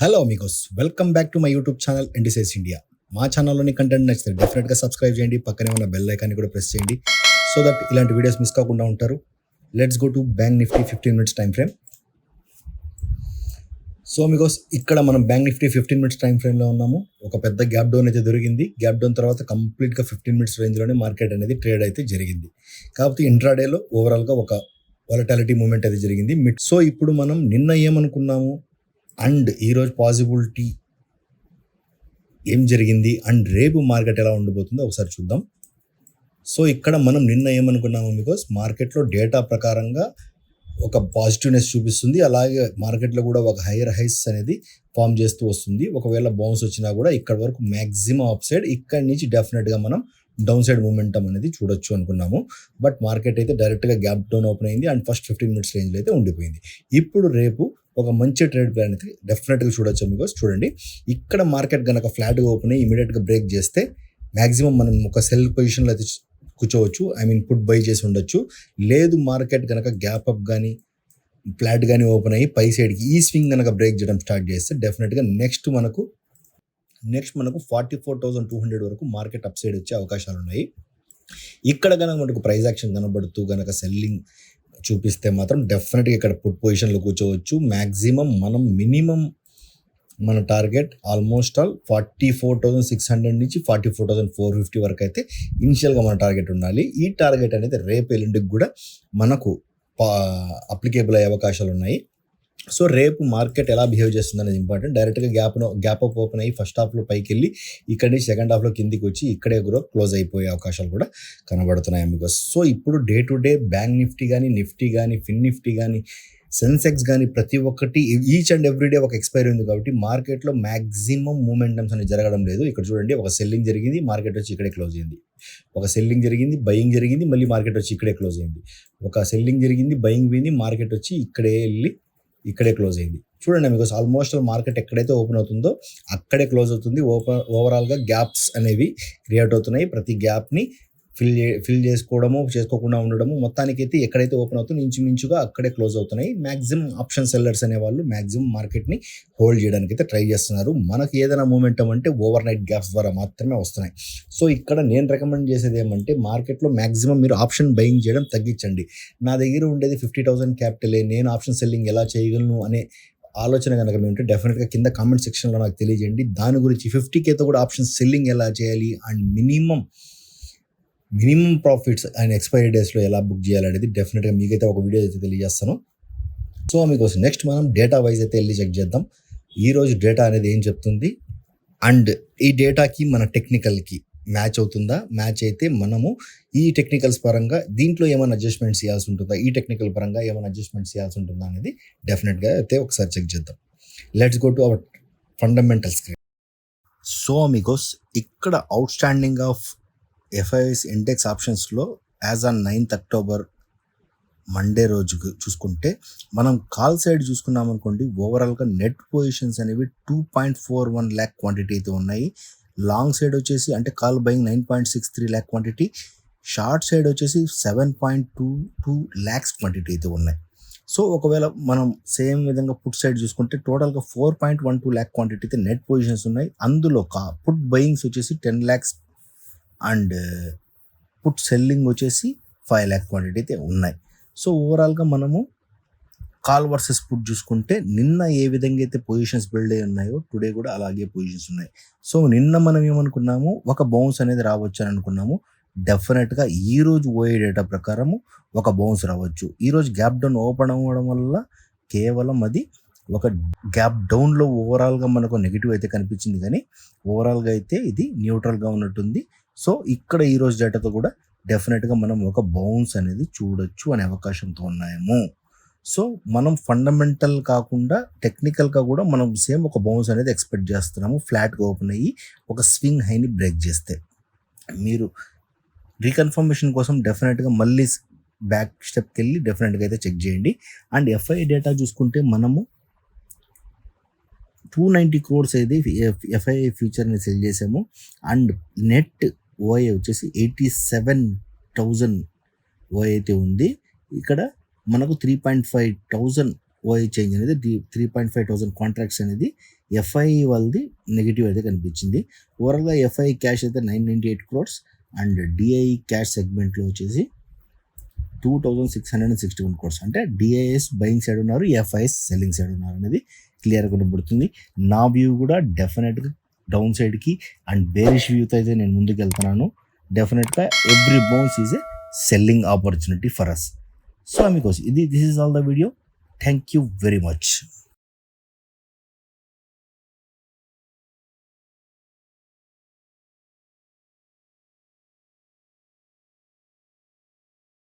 Hello amigos, welcome back to my YouTube channel indices India. మా ఛానల్లోని content నచ్చితే డెఫినెట్గా సబ్స్క్రైబ్ చేయండి, పక్కనే ఉన్న బెల్ ఐకాన్ని కూడా ప్రెస్ చేయండి సో దట్ ఇలాంటి వీడియోస్ మిస్ కాకుండా ఉంటారు. Let's go to bank Nifty 15 minutes time frame. So Amigos, ఇక్కడ మనం బ్యాంక్ నిఫ్టీ 15 మినిట్స్ టైం ఫ్రేమ్లో ఉన్నాము. ఒక పెద్ద గ్యాప్ డౌన్ అయితే దొరికింది. గ్యాప్ డౌన్ తర్వాత కంప్లీట్గా 15 మినిట్స్ రేంజ్లోనే మార్కెట్ అనేది ట్రేడ్ అయితే జరిగింది. కాకపోతే ఇంట్రాడేలో ఓవరాల్గా ఒక వాలటాలిటీ మూమెంట్ అయితే జరిగింది. సో ఇప్పుడు మనం నిన్న ఏమనుకున్నాము అండ్ ఈరోజు పాసిబిలిటీ ఏం జరిగింది అండ్ రేపు మార్కెట్ ఎలా ఉండబోతుందో ఒకసారి చూద్దాం. సో ఇక్కడ మనం నిన్న ఏమనుకున్నాము, బికాస్ మార్కెట్లో డేటా ప్రకారంగా ఒక పాజిటివ్నెస్ చూపిస్తుంది, అలాగే మార్కెట్లో కూడా ఒక హైయర్ హైస్ అనేది ఫామ్ చేస్తూ వస్తుంది. ఒకవేళ బౌన్స్ వచ్చినా కూడా ఇక్కడ వరకు మ్యాక్సిమం అప్ సైడ్, ఇక్కడ నుంచి డెఫినెట్గా మనం డౌన్ సైడ్ మూమెంటం అనేది చూడొచ్చు అనుకున్నాము. బట్ మార్కెట్ అయితే డైరెక్ట్గా గ్యాప్ డౌన్ ఓపెన్ అయింది అండ్ ఫస్ట్ 15 మినిట్స్ రేంజ్లో అయితే ఉండిపోయింది. ఇప్పుడు రేపు ఒక మంచి ట్రేడ్ ప్లాన్ అయితే డెఫినెట్గా చూడొచ్చు. బికాస్ చూడండి, ఇక్కడ మార్కెట్ కనుక ఫ్లాట్గా ఓపెన్ అయ్యి ఇమీడియట్గా బ్రేక్ చేస్తే మ్యాక్సిమం మనం ఒక సెల్ పొజిషన్లో అయితే కూర్చోవచ్చు, పుట్ బై చేసి ఉండొచ్చు. లేదు మార్కెట్ కనుక గ్యాప్ అప్ కానీ ఫ్లాట్ కానీ ఓపెన్ అయ్యి పై సైడ్కి ఈ స్వింగ్ కనుక బ్రేక్ చేయడం స్టార్ట్ చేస్తే డెఫినెట్గా నెక్స్ట్ మనకు 44,200 వరకు మార్కెట్ అప్ సైడ్ వచ్చే అవకాశాలు ఉన్నాయి. ఇక్కడ కనుక మనకు ప్రైస్ యాక్షన్ కనబడుతూ కనుక సెల్లింగ్ చూపిస్తే మాత్రం డెఫినెట్గా ఇక్కడ పుట్ పొజిషన్లో కూర్చోవచ్చు. మ్యాక్సిమం మినిమం మన టార్గెట్ ఆల్మోస్ట్ ఆల్ 44,600 నుంచి 44,450 వరకు అయితే ఇనిషియల్గా మన టార్గెట్ ఉండాలి. ఈ టార్గెట్ అనేది రేపు ఎల్లుండికి కూడా మనకు అప్లికేబుల్ అయ్యే అవకాశాలు ఉన్నాయి. సో రేపు మార్కెట్ ఎలా బిహేవ్ చేస్తుంది అనేది ఇంపార్టెంట్. డైరెక్ట్గా గ్యాప్ అప్ ఓపెన్ అయ్యి ఫస్ట్ హాఫ్లో పైకి వెళ్ళి ఇక్కడి నుంచి సెకండ్ హాఫ్లో కిందికి వచ్చి ఇక్కడే కూడా క్లోజ్ అయిపోయే అవకాశాలు కూడా కనబడుతున్నాయి బికాస్. సో ఇప్పుడు day to day bank Nifty కానీ, నిఫ్టీ కానీ, ఫిన్ నిఫ్టీ కానీ, సెన్సెక్స్ కానీ ప్రతి ఒక్కటి ఈచ్ అండ్ ఎవ్రీ డే ఒక ఎక్స్పైరీ ఉంది కాబట్టి మార్కెట్లో మ్యాక్సిమం మూమెంటమ్స్ అనేది జరగడం లేదు. ఇక్కడ చూడండి, ఒక సెల్లింగ్ జరిగింది, మార్కెట్ వచ్చి ఇక్కడే క్లోజ్ అయింది. ఒక సెల్లింగ్ జరిగింది, బయింగ్ జరిగింది, మళ్ళీ మార్కెట్ వచ్చి ఇక్కడే క్లోజ్ అయింది. ఒక సెల్లింగ్ జరిగింది, బయింగ్ పోయింది, మార్కెట్ వచ్చి ఇక్కడే క్లోజ్ అయింది. చూడండి మీకు ఆల్మోస్ట్ మార్కెట్ ఎక్కడైతే ఓపెన్ అవుతుందో అక్కడే క్లోజ్ అవుతుంది. ఓవరాల్గా గ్యాప్స్ అనేవి క్రియేట్ అవుతున్నాయి. ప్రతి గ్యాప్ని ఫిల్ చేసుకోకుండా ఉండడము, మొత్తానికైతే ఎక్కడైతే ఓపెన్ అవుతుందో ఇంచుమించుగా అక్కడే క్లోజ్ అవుతున్నాయి. మ్యాక్సిమం ఆప్షన్ సెల్లర్స్ అనేవాళ్ళు మ్యాక్సిమం మార్కెట్ని హోల్డ్ చేయడానికి అయితే ట్రై చేస్తున్నారు. మనకు ఏదైనా మూమెంటం అంటే ఓవర్ నైట్ గ్యాప్స్ ద్వారా మాత్రమే వస్తున్నాయి. సో ఇక్కడ నేను రికమెండ్ చేసేది ఏమంటే మార్కెట్లో మ్యాక్సిమం మీరు ఆప్షన్ బయింగ్ చేయడం తగ్గించండి. నా దగ్గర ఉండేది 50,000 క్యాపిటలే, నేను ఆప్షన్ సెల్లింగ్ ఎలా చేయగలను అనే ఆలోచన కనుక మీ ఉంటే డెఫినెట్గా కింద కామెంట్ సెక్షన్లో నాకు తెలియజేయండి. దాని గురించి 50Kతో కూడా ఆప్షన్ సెల్లింగ్ ఎలా చేయాలి and minimum profits and expiry డేస్లో ఎలా బుక్ చేయాలనేది డెఫినెట్గా మీకైతే ఒక వీడియో అయితే తెలియజేస్తాను. సో మీకోసం నెక్స్ట్ మనం డేటా వైజ్ అయితే వెళ్ళి చెక్ చేద్దాం. ఈరోజు డేటా అనేది ఏం చెప్తుంది అండ్ ఈ డేటాకి మన టెక్నికల్కి మ్యాచ్ అవుతుందా? మ్యాచ్ అయితే మనము ఈ టెక్నికల్స్ పరంగా దీంట్లో ఏమైనా అడ్జస్ట్మెంట్స్ చేయాల్సి ఉంటుందా, ఈ టెక్నికల్ పరంగా ఏమైనా అడ్జస్ట్మెంట్స్ చేయాల్సి ఉంటుందా అనేది డెఫినెట్గా అయితే ఒకసారి చెక్ చేద్దాం. Let's go to our fundamental screen. So మీకోస్ ఇక్కడ outstanding of FIS index ఆప్షన్స్లో as on 9th October Monday రోజు చూసుకుంటే మనం కాల్ సైడ్ చూసుకున్నాం అనుకోండి, ఓవరాల్గా నెట్ పొజిషన్స్ అనేవి 2.41 lakh క్వాంటిటీ అయితే ఉన్నాయి. లాంగ్ సైడ్ వచ్చేసి అంటే call buying 9.63 lakh quantity, short side వచ్చేసి 7.22 lakhs క్వాంటిటీ అయితే ఉన్నాయి. సో ఒకవేళ మనం సేమ్ విధంగా పుట్ సైడ్ చూసుకుంటే టోటల్గా 4.12 lakh క్వాంటిటీ అయితే నెట్ పొజిషన్స్ ఉన్నాయి. అందులో పుట్ బయింగ్స్ వచ్చేసి 10 lakhs అండ్ పుట్ సెల్లింగ్ వచ్చేసి 5 lakh క్వాంటిటీ అయితే ఉన్నాయి. సో ఓవరాల్గా మనము కాల్ వర్సెస్ పుట్ చూసుకుంటే నిన్న ఏ విధంగా అయితే పొజిషన్స్ బిల్డ్ అయి ఉన్నాయో టుడే కూడా అలాగే పొజిషన్స్ ఉన్నాయి. సో నిన్న మనం ఏమనుకున్నాము, ఒక బౌన్స్ అనేది రావచ్చు అని అనుకున్నాము. డెఫినెట్గా ఈరోజు ఓఏ డేటా ప్రకారము ఒక బౌన్స్ రావచ్చు. ఈరోజు గ్యాప్ డౌన్ ఓపెన్ అవ్వడం వల్ల కేవలం అది ఒక గ్యాప్ డౌన్లో ఓవరాల్గా మనకు నెగిటివ్ అయితే కనిపించింది, కానీ ఓవరాల్గా అయితే ఇది న్యూట్రల్గా ఉన్నట్టుంది. సో ఇక్కడ ఈరోజు డేటాతో కూడా డెఫినెట్గా మనం ఒక బౌన్స్ అనేది చూడొచ్చు అనే అవకాశంతో ఉన్నాము. సో మనం ఫండమెంటల్ కాకుండా టెక్నికల్గా కూడా మనం సేమ్ ఒక బౌన్స్ అనేది ఎక్స్పెక్ట్ చేస్తున్నాము. ఫ్లాట్గా ఓపెన్ అయ్యి ఒక స్వింగ్ హైని బ్రేక్ చేస్తే మీరు రీకన్ఫర్మేషన్ కోసం డెఫినెట్గా మళ్ళీ బ్యాక్ స్టెప్కి వెళ్ళి డెఫినెట్గా అయితే చెక్ చేయండి. అండ్ FI డేటా చూసుకుంటే మనము 290 crores అయితే FI ఫ్యూచర్ని సెల్ చేసాము అండ్ నెట్ ఓఐ వచ్చేసి 87,000 ఓఐ అయితే ఉంది. ఇక్కడ మనకు 3.5,000 ఓఐ చేంజ్ అనేది 3.5,000 కాంట్రాక్ట్స్ అనేది ఎఫ్ఐ వాళ్ళది నెగిటివ్ అయితే కనిపించింది. ఓవరాల్గా ఎఫ్ఐ క్యాష్ అయితే 998 crores అండ్ డిఐ క్యాష్ సెగ్మెంట్లో వచ్చేసి 2661 crores. అంటే డిఐఎస్ బయింగ్ సైడ్ ఉన్నారు, ఎఫ్ఐఎస్ సెల్లింగ్ సైడ్ ఉన్నారు అనేది క్లియర్గా కనబడుతుంది. నా వ్యూ కూడా డెఫినెట్గా డౌన్ సైడ్కి అండ్ బేరిష్ వ్యూతో అయితే నేను ముందుకు వెళ్తున్నాను. డెఫినెట్గా every bounce is a selling opportunity for us. So మీకోసం this is all the video. Thank you very much.